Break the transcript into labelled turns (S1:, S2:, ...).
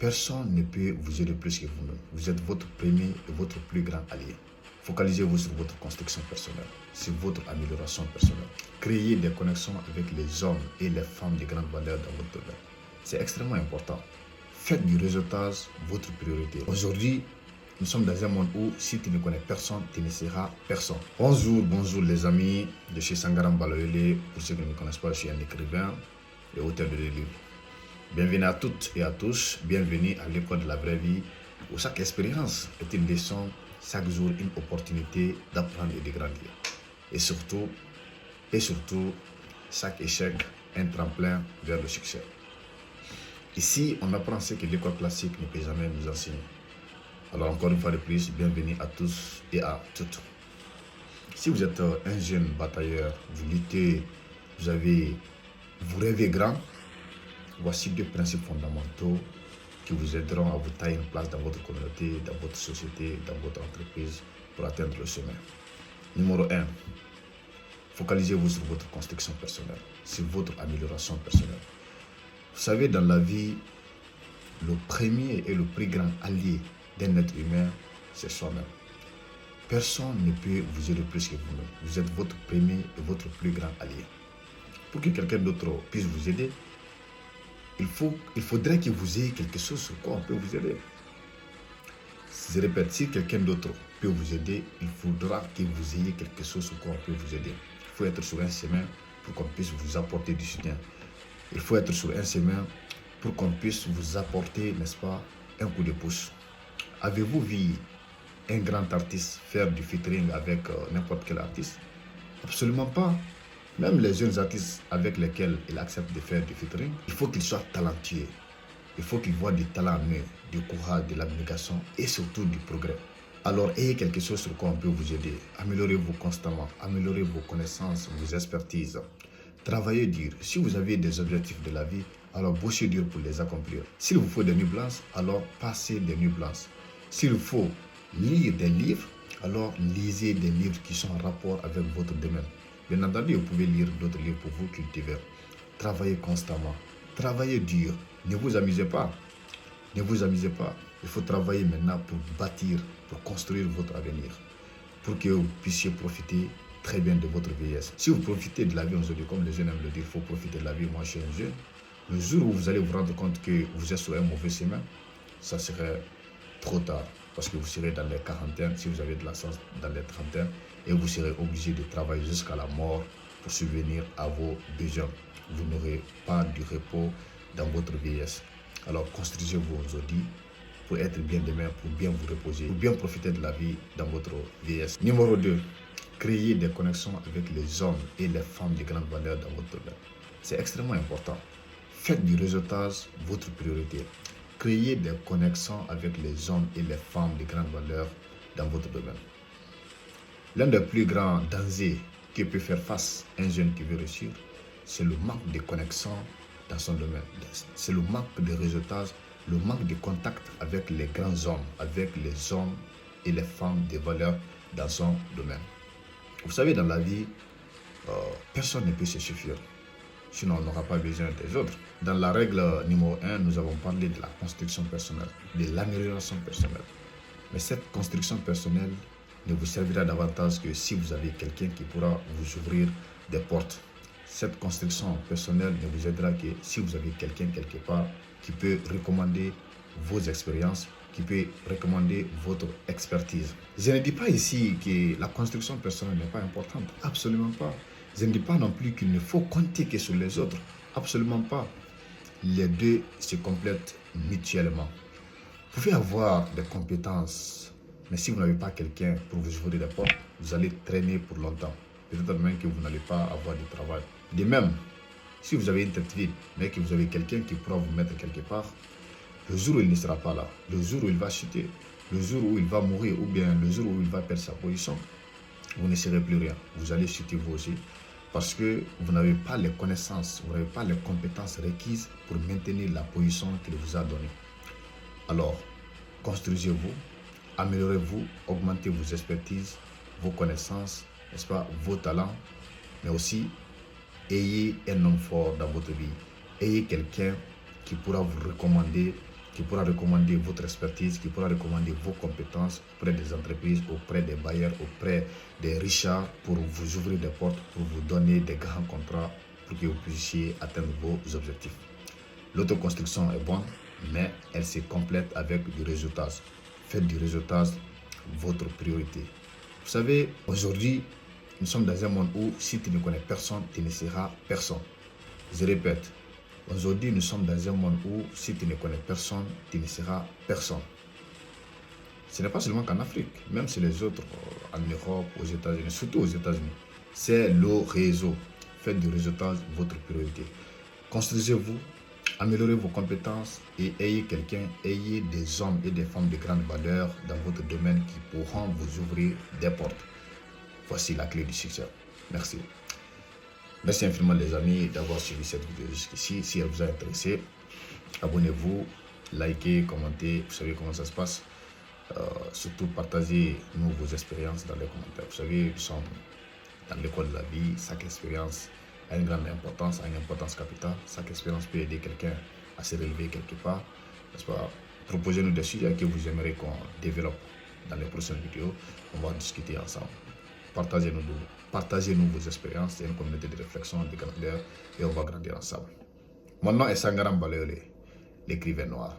S1: Personne ne peut vous aider plus que vous-même. Vous êtes votre premier et votre plus grand allié. Focalisez-vous sur votre construction personnelle, sur votre amélioration personnelle. Créez des connexions avec les hommes et les femmes de grande valeur dans votre domaine. C'est extrêmement important. Faites du réseautage votre priorité. Aujourd'hui, nous sommes dans un monde où si tu ne connais personne, tu ne seras personne. Bonjour les amis. Je suis Sangaram Baloyele. Pour ceux qui ne me connaissent pas, je suis un écrivain et auteur de livres. Bienvenue à toutes et à tous. Bienvenue à l'école de la vraie vie où chaque expérience est une leçon, chaque jour une opportunité d'apprendre et de grandir. Et surtout, chaque échec un tremplin vers le succès. Ici, on apprend ce que l'école classique ne peut jamais nous enseigner. Alors encore une fois de plus, bienvenue à tous et à toutes. Si vous êtes un jeune batailleur, vous luttez, vous rêvez grand, voici deux principes fondamentaux qui vous aideront à vous tailler une place dans votre communauté, dans votre société, dans votre entreprise pour atteindre le sommet. Numéro 1, focalisez-vous sur votre construction personnelle, sur votre amélioration personnelle. Vous savez, dans la vie, le premier et le plus grand allié d'un être humain, c'est soi-même. Personne ne peut vous aider plus que vous-même. Vous êtes votre premier et votre plus grand allié. Pour que quelqu'un d'autre puisse vous aider, il faudrait que vous ayez quelque chose sur quoi on peut vous aider. Je répète, si quelqu'un d'autre peut vous aider, il faudra que vous ayez quelque chose sur quoi on peut vous aider. Il faut être sur un chemin pour qu'on puisse vous apporter du soutien. Il faut être sur un chemin pour qu'on puisse vous apporter, n'est-ce pas, un coup de pouce. Avez-vous vu un grand artiste faire du featuring avec n'importe quel artiste? Absolument pas. Même les jeunes artistes avec lesquels il accepte de faire du featuring, il faut qu'ils soient talentueux. Il faut qu'ils voient du talent en eux, du courage, de l'abnégation et surtout du progrès. Alors ayez quelque chose sur quoi on peut vous aider. Améliorez-vous constamment, améliorez vos connaissances, vos expertises. Travaillez dur. Si vous avez des objectifs de la vie, alors bossez dur pour les accomplir. S'il vous faut des nuits blanches, alors passez des nuits blanches. S'il vous faut lire des livres, alors lisez des livres qui sont en rapport avec votre domaine. Bien entendu, vous pouvez lire d'autres livres pour vous cultiver. Travaillez constamment. Travaillez dur. Ne vous amusez pas. Ne vous amusez pas. Il faut travailler maintenant pour bâtir, pour construire votre avenir. Pour que vous puissiez profiter très bien de votre vieillesse. Si vous profitez de la vie aujourd'hui, comme les jeunes aiment le dire, il faut profiter de la vie. Moi, je suis un jeune. Le jour où vous allez vous rendre compte que vous êtes sur un mauvais chemin, ça serait trop tard. Parce que vous serez dans les quarantaines, si vous avez de la chance, dans les trentaines, et vous serez obligé de travailler jusqu'à la mort pour subvenir à vos besoins. Vous n'aurez pas du repos dans votre vieillesse. Alors construisez-vous aujourd'hui pour être bien demain, pour bien vous reposer, pour bien profiter de la vie dans votre vieillesse. Numéro 2, créez des connexions avec les hommes et les femmes de grande valeur dans votre domaine. C'est extrêmement important. Faites du réseautage votre priorité. Créez des connexions avec les hommes et les femmes de grande valeur dans votre domaine. L'un des plus grands dangers que peut faire face un jeune qui veut réussir, c'est le manque de connexion dans son domaine. C'est le manque de réseautage, le manque de contact avec les grands hommes, avec les hommes et les femmes de valeur dans son domaine. Vous savez, dans la vie, personne ne peut se suffire. Sinon, on n'aura pas besoin des autres. Dans la règle numéro 1, nous avons parlé de la construction personnelle, de l'amélioration personnelle. Mais cette construction personnelle ne vous servira davantage que si vous avez quelqu'un qui pourra vous ouvrir des portes. Cette construction personnelle ne vous aidera que si vous avez quelqu'un quelque part qui peut recommander vos expériences, qui peut recommander votre expertise. Je ne dis pas ici que la construction personnelle n'est pas importante. Absolument pas. Je ne dis pas non plus qu'il ne faut compter que sur les autres. Absolument pas. Les deux se complètent mutuellement. Vous pouvez avoir des compétences, mais si vous n'avez pas quelqu'un pour vous ouvrir des portes, vous allez traîner pour longtemps. Peut-être même que vous n'allez pas avoir du travail. De même, si vous avez une tête vide, mais que vous avez quelqu'un qui pourra vous mettre quelque part, le jour où il ne sera pas là, le jour où il va chuter, le jour où il va mourir ou bien le jour où il va perdre sa position, vous ne serez plus rien. Vous allez chuter vous aussi parce que vous n'avez pas les connaissances, vous n'avez pas les compétences requises pour maintenir la position qu'il vous a donnée. Alors, construisez-vous, améliorez-vous, augmentez vos expertises, vos connaissances, n'est-ce pas, vos talents, mais aussi ayez un homme fort dans votre vie. Ayez quelqu'un qui pourra vous recommander qui pourra recommander votre expertise, qui pourra recommander vos compétences auprès des entreprises, auprès des bailleurs, auprès des richards pour vous ouvrir des portes, pour vous donner des grands contrats pour que vous puissiez atteindre vos objectifs. L'autoconstruction est bonne, mais elle se complète avec du réseautage. Faites du réseautage votre priorité. Vous savez, aujourd'hui, nous sommes dans un monde où si tu ne connais personne, tu ne seras personne. Je répète, aujourd'hui, nous sommes dans un monde où si tu ne connais personne, tu ne seras personne. Ce n'est pas seulement qu'en Afrique, même chez les autres, en Europe, aux États-Unis, surtout aux États-Unis. C'est le réseau. Faites du réseautage votre priorité. Construisez-vous, améliorez vos compétences et ayez des hommes et des femmes de grande valeur dans votre domaine qui pourront vous ouvrir des portes. Voici la clé du succès. Merci. Merci infiniment les amis d'avoir suivi cette vidéo jusqu'ici. Si elle vous a intéressé, abonnez-vous, likez, commentez. Vous savez comment ça se passe. Surtout partagez-nous vos expériences dans les commentaires. Vous savez, nous sommes dans l'école de la vie. Chaque expérience a une grande importance, a une importance capitale. Chaque expérience peut aider quelqu'un à se relever quelque part. N'est-ce pas? Proposez-nous des sujets que vous aimeriez qu'on développe dans les prochaines vidéos. On va discuter ensemble. Partagez-nous vos expériences. C'est une communauté de réflexion, de grandeur, et on va grandir ensemble. Mon nom est Sangaram Baleole, l'écrivain noir.